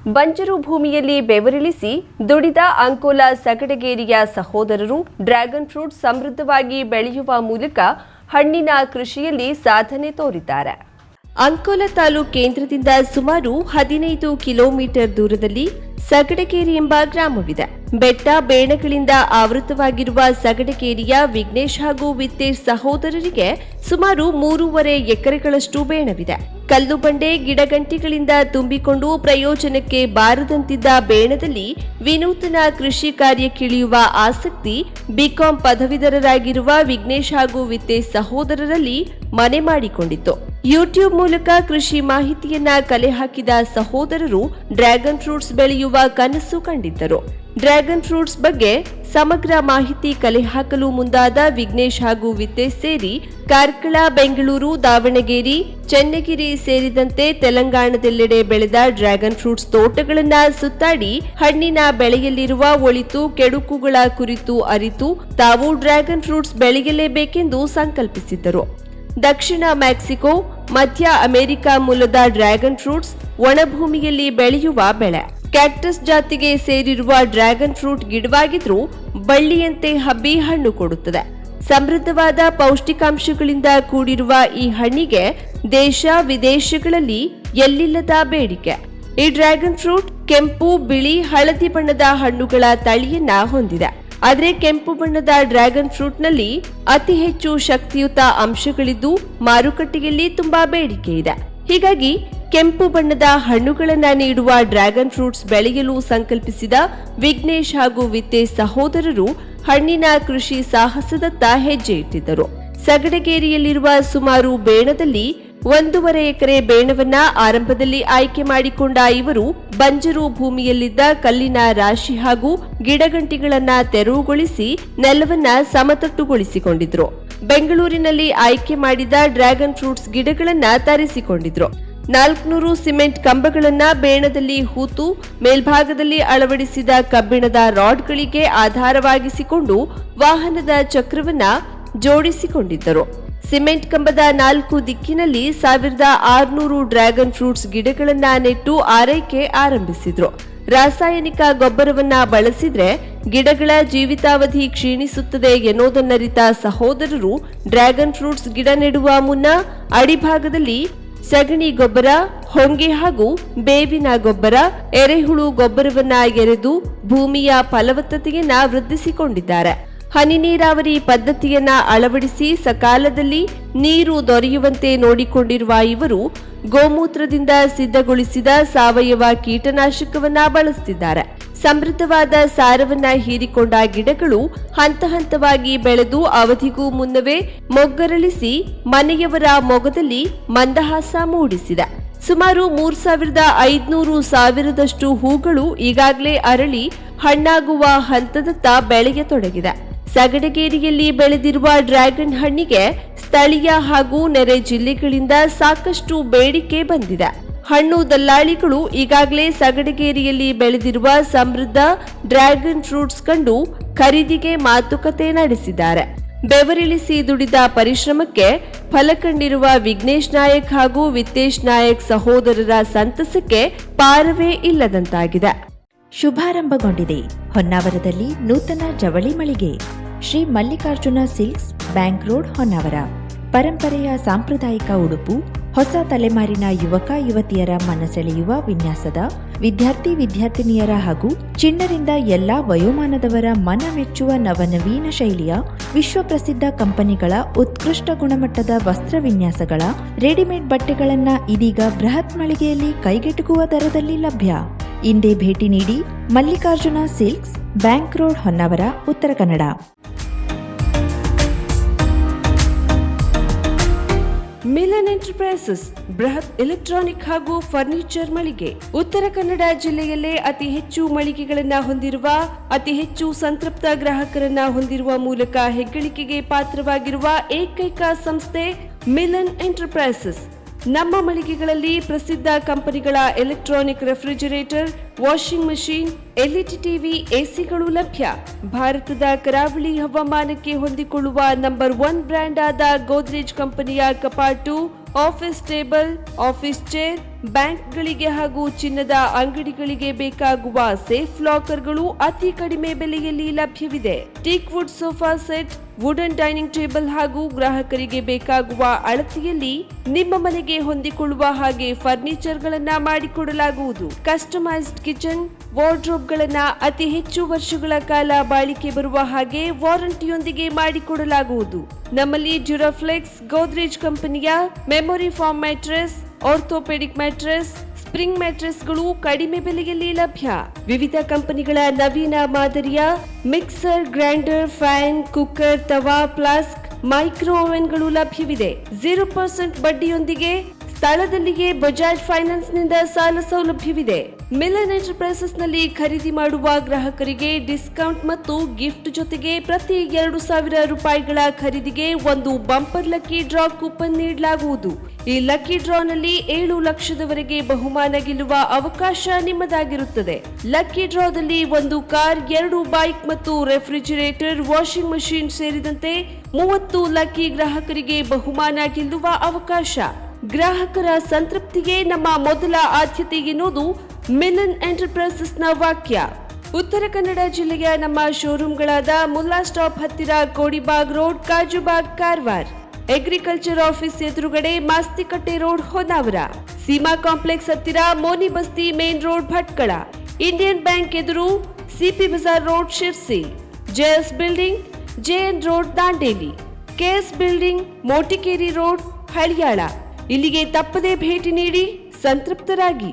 ಬಂಜರು ಭೂಮಿಯಲ್ಲಿ ಬೆವರಿಳಿಸಿ ದುಡಿದ ಅಂಕೋಲ ಸಗಡಗೇರಿಯ ಸಹೋದರರು ಡ್ರ್ಯಾಗನ್ ಫ್ರೂಟ್ ಸಮೃದ್ಧವಾಗಿ ಬೆಳೆಯುವ ಮೂಲಕ ಹಣ್ಣಿನ ಕೃಷಿಯಲ್ಲಿ ಸಾಧನೆ ತೋರಿದ್ದಾರೆ. ಅಂಕೋಲ ತಾಲೂಕು ಕೇಂದ್ರದಿಂದ ಸುಮಾರು 15 ಕಿಲೋಮೀಟರ್ ದೂರದಲ್ಲಿ ಸಗಡಗೇರಿ ಎಂಬ ಗ್ರಾಮವಿದೆ. ಬೆಟ್ಟ ಬೇಣಗಳಿಂದ ಆವೃತವಾಗಿರುವ ಸಗಡಗೇರಿಯ ವಿಘ್ನೇಶ್ ಹಾಗೂ ವಿತ್ತೇಶ್ ಸಹೋದರರಿಗೆ ಸುಮಾರು 3.5 ಎಕರೆಗಳಷ್ಟು ಬೇಣವಿದೆ. ಕಲ್ಲು ಬಂಡೆ ಗಿಡಗಂಟಿಗಳಿಂದ ತುಂಬಿಕೊಂಡು ಪ್ರಯೋಜನಕ್ಕೆ ಬಾರದಂತಿದ್ದ ಬೇಣದಲ್ಲಿ ವಿನೂತನ ಕೃಷಿ ಕಾರ್ಯಕ್ಕಿಳಿಯುವ ಆಸಕ್ತಿ ಬಿಕಾಂ ಪದವೀಧರರಾಗಿರುವ ವಿಘ್ನೇಶ್ ಹಾಗೂ ವಿತ್ತೇಶ್ ಸಹೋದರರಲ್ಲಿ ಮನೆ ಮಾಡಿಕೊಂಡಿತ್ತು. ಯೂಟ್ಯೂಬ್ ಮೂಲಕ ಕೃಷಿ ಮಾಹಿತಿಯನ್ನ ಕಲೆ ಹಾಕಿದ ಸಹೋದರರು ಡ್ರ್ಯಾಗನ್ ಫ್ರೂಟ್ಸ್ ಬೆಳೆಯುವ ಕನಸು ಕಂಡಿದ್ದರು. ಡ್ರ್ಯಾಗನ್ ಫ್ರೂಟ್ಸ್ ಬಗ್ಗೆ ಸಮಗ್ರ ಮಾಹಿತಿ ಕಲೆ ಹಾಕಲು ಮುಂದಾದ ವಿಘ್ನೇಶ್ ಹಾಗೂ ವಿತ್ತೇಶ್ ಸೇರಿ ಕಾರ್ಕಳ, ಬೆಂಗಳೂರು, ದಾವಣಗೆರೆ, ಚನ್ನಗಿರಿ ಸೇರಿದಂತೆ ತೆಲಂಗಾಣದೆಲ್ಲೆಡೆ ಬೆಳೆದ ಡ್ರ್ಯಾಗನ್ ಫ್ರೂಟ್ಸ್ ತೋಟಗಳನ್ನ ಸುತ್ತಾಡಿ ಹಣ್ಣಿನ ಬೆಳೆಯಲ್ಲಿರುವ ಒಳಿತು ಕೆಡುಕುಗಳ ಕುರಿತು ಅರಿತು ತಾವು ಡ್ರ್ಯಾಗನ್ ಫ್ರೂಟ್ಸ್ ಬೆಳೆಯಲೇಬೇಕೆಂದು ಸಂಕಲ್ಪಿಸಿದ್ದರು. ದಕ್ಷಿಣ ಮೆಕ್ಸಿಕೋ, ಮಧ್ಯ ಅಮೆರಿಕ ಮೂಲದ ಡ್ರ್ಯಾಗನ್ ಫ್ರೂಟ್ಸ್ ಒಣಭೂಮಿಯಲ್ಲಿ ಬೆಳೆಯುವ ಬೆಳೆ. ಕ್ಯಾಕ್ಟಸ್ ಜಾತಿಗೆ ಸೇರಿರುವ ಡ್ರ್ಯಾಗನ್ ಫ್ರೂಟ್ ಗಿಡವಾಗಿದ್ರೂ ಬಳ್ಳಿಯಂತೆ ಹಬ್ಬಿ ಹಣ್ಣು ಕೊಡುತ್ತದೆ. ಸಮೃದ್ಧವಾದ ಪೌಷ್ಟಿಕಾಂಶಗಳಿಂದ ಕೂಡಿರುವ ಈ ಹಣ್ಣಿಗೆ ದೇಶ ವಿದೇಶಗಳಲ್ಲಿ ಎಲ್ಲಿಲ್ಲದ ಬೇಡಿಕೆ. ಈ ಡ್ರ್ಯಾಗನ್ ಫ್ರೂಟ್ ಕೆಂಪು, ಬಿಳಿ, ಹಳದಿ ಬಣ್ಣದ ಹಣ್ಣುಗಳ ತಳಿಯನ್ನ ಹೊಂದಿದೆ. ಆದರೆ ಕೆಂಪು ಬಣ್ಣದ ಡ್ರ್ಯಾಗನ್ ಫ್ರೂಟ್ನಲ್ಲಿ ಅತಿ ಹೆಚ್ಚು ಶಕ್ತಿಯುತ ಅಂಶಗಳಿದ್ದು ಮಾರುಕಟ್ಟೆಯಲ್ಲಿ ತುಂಬಾ ಬೇಡಿಕೆ ಇದೆ. ಹೀಗಾಗಿ ಕೆಂಪು ಬಣ್ಣದ ಹಣ್ಣುಗಳನ್ನ ನೀಡುವ ಡ್ರ್ಯಾಗನ್ ಫ್ರೂಟ್ಸ್ ಬೆಳೆಯಲು ಸಂಕಲ್ಪಿಸಿದ ವಿಘ್ನೇಶ್ ಹಾಗೂ ವಿತ್ತೇಶ್ ಸಹೋದರರು ಹಣ್ಣಿನ ಕೃಷಿ ಸಾಹಸದತ್ತ ಹೆಜ್ಜೆ ಇಟ್ಟಿದ್ದರು. ಸಗಡಗೇರಿಯಲ್ಲಿರುವ ಸುಮಾರು ಬೇಣದಲ್ಲಿ 1.5 ಎಕರೆ ಬೇಣವನ್ನ ಆರಂಭದಲ್ಲಿ ಆಯ್ಕೆ ಮಾಡಿಕೊಂಡ ಇವರು ಬಂಜರು ಭೂಮಿಯಲ್ಲಿದ್ದ ಕಲ್ಲಿನ ರಾಶಿ ಹಾಗೂ ಗಿಡಗಂಟಿಗಳನ್ನ ತೆರವುಗೊಳಿಸಿ ನೆಲವನ್ನ ಸಮತಟ್ಟುಗೊಳಿಸಿಕೊಂಡಿದ್ರು. ಬೆಂಗಳೂರಿನಲ್ಲಿ ಆಯ್ಕೆ ಮಾಡಿದ ಡ್ರ್ಯಾಗನ್ ಫ್ರೂಟ್ಸ್ ಗಿಡಗಳನ್ನ ತರಿಸಿಕೊಂಡಿದ್ರು. 400 ಸಿಮೆಂಟ್ ಕಂಬಗಳನ್ನ ಬೇಣದಲ್ಲಿ ಹೂತು ಮೇಲ್ಭಾಗದಲ್ಲಿ ಅಳವಡಿಸಿದ ಕಬ್ಬಿಣದ ರಾಡ್ಗಳಿಗೆ ಆಧಾರವಾಗಿಸಿಕೊಂಡು ವಾಹನದ ಚಕ್ರವನ್ನ ಜೋಡಿಸಿಕೊಂಡಿದ್ದರು. ಸಿಮೆಂಟ್ ಕಂಬದ 4 ದಿಕ್ಕಿನಲ್ಲಿ 1600 ಡ್ರ್ಯಾಗನ್ ಫ್ರೂಟ್ಸ್ ಗಿಡಗಳನ್ನ ನೆಟ್ಟು ಆರೈಕೆ ಆರಂಭಿಸಿದ್ರು. ರಾಸಾಯನಿಕ ಗೊಬ್ಬರವನ್ನ ಬಳಸಿದ್ರೆ ಗಿಡಗಳ ಜೀವಿತಾವಧಿ ಕ್ಷೀಣಿಸುತ್ತದೆ ಎನ್ನುವುದನ್ನರಿತ ಸಹೋದರರು ಡ್ರ್ಯಾಗನ್ ಫ್ರೂಟ್ಸ್ ಗಿಡ ನೆಡುವ ಮುನ್ನ ಅಡಿಭಾಗದಲ್ಲಿ ಸಗಣಿ ಗೊಬ್ಬರ, ಹೊಂಗೆ ಹಾಗೂ ಬೇವಿನ ಗೊಬ್ಬರ, ಎರೆಹುಳು ಗೊಬ್ಬರವನ್ನ ಎರೆದು ಭೂಮಿಯ ಫಲವತ್ತತೆಯನ್ನ ವೃದ್ಧಿಸಿಕೊಂಡಿದ್ದಾರೆ. ಹನಿ ನೀರಾವರಿ ಪದ್ಧತಿಯನ್ನ ಅಳವಡಿಸಿ ಸಕಾಲದಲ್ಲಿ ನೀರು ದೊರೆಯುವಂತೆ ನೋಡಿಕೊಂಡಿರುವ ಇವರು ಗೋಮೂತ್ರದಿಂದ ಸಿದ್ಧಗೊಳಿಸಿದ ಸಾವಯವ ಕೀಟನಾಶಕವನ್ನ ಬಳಸುತ್ತಿದ್ದಾರೆ. ಸಮೃದ್ಧವಾದ ಸಾರವನ್ನ ಹೀರಿಕೊಂಡ ಗಿಡಗಳು ಹಂತ ಹಂತವಾಗಿ ಬೆಳೆದು ಅವಧಿಗೂ ಮುನ್ನವೇ ಮೊಗ್ಗರಳಿಸಿ ಮನೆಯವರ ಮೊಗದಲ್ಲಿ ಮಂದಹಾಸ ಮೂಡಿಸಿದೆ. ಸುಮಾರು 3500 ಹೂಗಳು ಈಗಾಗಲೇ ಅರಳಿ ಹಣ್ಣಾಗುವ ಹಂತದತ್ತ ಬೆಳೆಯತೊಡಗಿದೆ. ಸಗಡಗೇರಿಯಲ್ಲಿ ಬೆಳೆದಿರುವ ಡ್ರ್ಯಾಗನ್ ಹಣ್ಣಿಗೆ ಸ್ಥಳೀಯ ಹಾಗೂ ನೆರೆ ಜಿಲ್ಲೆಗಳಿಂದ ಸಾಕಷ್ಟು ಬೇಡಿಕೆ ಬಂದಿದೆ. ಹಣ್ಣು ದಲ್ಲಾಳಿಗಳು ಈಗಾಗಲೇ ಸಗಡಗೇರಿಯಲ್ಲಿ ಬೆಳೆದಿರುವ ಸಮೃದ್ಧ ಡ್ರ್ಯಾಗನ್ ಫ್ರೂಟ್ಸ್ ಕಂಡು ಖರೀದಿಗೆ ಮಾತುಕತೆ ನಡೆಸಿದ್ದಾರೆ. ಬೆವರಿಳಿಸಿ ದುಡಿದ ಪರಿಶ್ರಮಕ್ಕೆ ಫಲ ಕಂಡಿರುವ ವಿಘ್ನೇಶ್ ನಾಯಕ್ ಹಾಗೂ ವಿತ್ತೇಶ್ ನಾಯಕ್ ಸಹೋದರರ ಸಂತಸಕ್ಕೆ ಪಾರವೇ ಇಲ್ಲದಂತಾಗಿದೆ. ಶುಭಾರಂಭಗೊಂಡಿದೆ ಹೊನ್ನಾವರದಲ್ಲಿ ನೂತನ ಜವಳಿ ಮಳಿಗೆ. Shri Mallikarjuna silks, bank road, Honnavara. ಪರಂಪರೆಯ ಸಾಂಪ್ರದಾಯಿಕ ಉಡುಪು, ಹೊಸ ತಲೆಮಾರಿನ ಯುವಕ ಯುವತಿಯರ ಮನಸೆಳೆಯುವ ವಿನ್ಯಾಸದ, ವಿದ್ಯಾರ್ಥಿನಿಯರ ಹಾಗೂ ಚಿಣ್ಣರಿಂದ ಎಲ್ಲಾ ವಯೋಮಾನದವರ ಮನ ಮೆಚ್ಚುವ ನವನವೀನ ಶೈಲಿಯ ವಿಶ್ವಪ್ರಸಿದ್ಧ ಕಂಪನಿಗಳ ಉತ್ಕೃಷ್ಟ ಗುಣಮಟ್ಟದ ವಸ್ತ್ರ ವಿನ್ಯಾಸಗಳ ರೆಡಿಮೇಡ್ ಬಟ್ಟೆಗಳನ್ನ ಇದೀಗ ಬೃಹತ್ ಮಳಿಗೆಯಲ್ಲಿ ಕೈಗೆಟುಕುವ ದರದಲ್ಲಿ ಲಭ್ಯ. ಇಂದೇ ಭೇಟಿ ನೀಡಿ. Mallikarjuna silks, bank road, Honnavara, Uttara Kannada. Milan enterprises ಬೃಹತ್ ಎಲೆಕ್ಟ್ರಾನಿಕ್ ಹಾಗೂ ಫರ್ನಿಚರ್ ಮಳಿಗೆ. ಉತ್ತರ ಕನ್ನಡ ಜಿಲ್ಲೆಯಲ್ಲೇ ಅತಿ ಹೆಚ್ಚು ಮಳಿಗೆಗಳನ್ನ ಹೊಂದಿರುವ, ಅತಿ ಹೆಚ್ಚು ಸಂತೃಪ್ತ ಗ್ರಾಹಕರನ್ನ ಹೊಂದಿರುವ ಮೂಲಕ ಹೆಗ್ಗಳಿಕೆಗೆ ಪಾತ್ರವಾಗಿರುವ ಏಕೈಕ ಸಂಸ್ಥೆ ಮಿಲನ್ ಎಂಟರ್ಪ್ರೈಸಸ್. ನಮ್ಮ ಮಳಿಗೆಗಳಲ್ಲಿ ಪ್ರಸಿದ್ಧ ಕಂಪನಿಗಳ electronic refrigerator, washing machine, LED TV, ಎಸಿಗಳು ಲಭ್ಯ. ಭಾರತದ ಕರಾವಳಿ ಹವಾಮಾನಕ್ಕೆ ಹೊಂದಿಕೊಳ್ಳುವ ನಂಬರ್ 1 ಬ್ರ್ಯಾಂಡ್ ಆದ ಗೋದ್ರೇಜ್ ಕಂಪನಿಯ ಕಪಾಟು, ಆಫೀಸ್ ಟೇಬಲ್, ಆಫೀಸ್ ಚೇರ್, ಬ್ಯಾಂಕ್ಗಳಿಗೆ ಹಾಗೂ ಚಿನ್ನದ ಅಂಗಡಿಗಳಿಗೆ ಬೇಕಾಗುವ ಸೇಫ್ ಲಾಕರ್ಗಳು ಅತಿ ಕಡಿಮೆ ಬೆಲೆಯಲ್ಲಿ ಲಭ್ಯವಿದೆ. Teak wood sofa set, wooden dining table ಹಾಗೂ ಗ್ರಾಹಕರಿಗೆ ಬೇಕಾಗುವ ಅಳತೆಯಲ್ಲಿ ನಿಮ್ಮ ಮನೆಗೆ ಹೊಂದಿಕೊಳ್ಳುವ ಹಾಗೆ ಫರ್ನಿಚರ್ಗಳನ್ನ ಮಾಡಿಕೊಡಲಾಗುವುದು. ಕಸ್ಟಮೈಸ್ಡ್ ಕಿಚನ್, ವಾರ್ಡ್ರೋಬ್ಗಳನ್ನ ಅತಿ ಹೆಚ್ಚು ವರ್ಷಗಳ ಕಾಲ ಬಾಳಿಕೆ ಬರುವ ಹಾಗೆ ವಾರಂಟಿಯೊಂದಿಗೆ ಮಾಡಿಕೊಡಲಾಗುವುದು. ನಮ್ಮಲ್ಲಿ ಡ್ಯೂರಾಫ್ಲೆಕ್ಸ್, ಗೋದ್ರೇಜ್ ಕಂಪನಿಯ memory foam mattress, orthopaedic mattress, spring ಮ್ಯಾಟ್ರೆಸ್ಗಳು ಕಡಿಮೆ ಬೆಲೆಯಲ್ಲಿ ಲಭ್ಯ. ವಿವಿಧ ಕಂಪನಿಗಳ ನವೀನ ಮಾದರಿಯ ಮಿಕ್ಸರ್, ಗ್ರೈಂಡರ್, ಫ್ಯಾನ್, ಕುಕ್ಕರ್, ತವಾ, ಫ್ಲಾಸ್ಕ್, ಮೈಕ್ರೋ ಓವೆನ್ಗಳು ಲಭ್ಯವಿದೆ. 0% ಬಡ್ಡಿಯೊಂದಿಗೆ ಸ್ಥಳದಲ್ಲಿಯೇ ಬಜಾಜ್ ಫೈನಾನ್ಸ್ ನಿಂದ ಸಾಲ ಸೌಲಭ್ಯವಿದೆ. ಮಿಲನ್ ಎಂಟರ್ಪ್ರೈಸಸ್ ನಲ್ಲಿ ಖರೀದಿ ಮಾಡುವ ಗ್ರಾಹಕರಿಗೆ ಡಿಸ್ಕೌಂಟ್ ಮತ್ತು ಗಿಫ್ಟ್ ಜೊತೆಗೆ ಪ್ರತಿ 2,000 ರೂಪಾಯಿಗಳ ಖರೀದಿಗೆ ಒಂದು ಬಂಪರ್ ಲಕ್ಕಿ ಡ್ರಾ ಕೂಪನ್ ನೀಡಲಾಗುವುದು. ಈ ಲಕ್ಕಿ ಡ್ರಾನಲ್ಲಿ 7 ಲಕ್ಷದವರೆಗೆ ಬಹುಮಾನ ಗೆಲ್ಲುವ ಅವಕಾಶ ನಿಮ್ಮದಾಗಿರುತ್ತದೆ. ಲಕ್ಕಿ ಡ್ರಾದಲ್ಲಿ 1 ಕಾರ್, 2 ಬೈಕ್ ಮತ್ತು ರೆಫ್ರಿಜಿರೇಟರ್, ವಾಷಿಂಗ್ ಮಷಿನ್ ಸೇರಿದಂತೆ 30 ಲಕ್ಕಿ ಗ್ರಾಹಕರಿಗೆ ಬಹುಮಾನ ಗೆಲ್ಲುವ ಅವಕಾಶ. ಗ್ರಾಹಕರ ಸಂತೃಪ್ತಿಗೆ ನಮ್ಮ ಮೊದಲ ಆದ್ಯತೆ ಎನ್ನುವುದು ಮಿಲನ್ ಎಂಟರ್ಪ್ರೈಸಸ್ನ ವಾಕ್ಯ. ಉತ್ತರ ಕನ್ನಡ ಜಿಲ್ಲೆಯ ನಮ್ಮ ಶೋರೂಮ್ಗಳಾದ ಮುಲ್ಲಾ ಸ್ಟಾಪ್ ಹತ್ತಿರ Kodibag road, Kajubag, Karwar, agriculture office ಎದುರುಗಡೆ ಮಾಸ್ತಿಕಟ್ಟೆ ರೋಡ್, ಹೊನ್ನಾವರ, ಸೀಮಾ ಕಾಂಪ್ಲೆಕ್ಸ್ ಹತ್ತಿರ Moni Basti main road, Bhatkal, Indian bank ಎದುರು CP Bazar road, Sirsi, JS building, JN road, Dandeli, KS building, Motikeri road, Haliyal. ಇಲ್ಲಿಗೆ ತಪ್ಪದೇ ಭೇಟಿ ನೀಡಿ ಸಂತೃಪ್ತರಾಗಿ.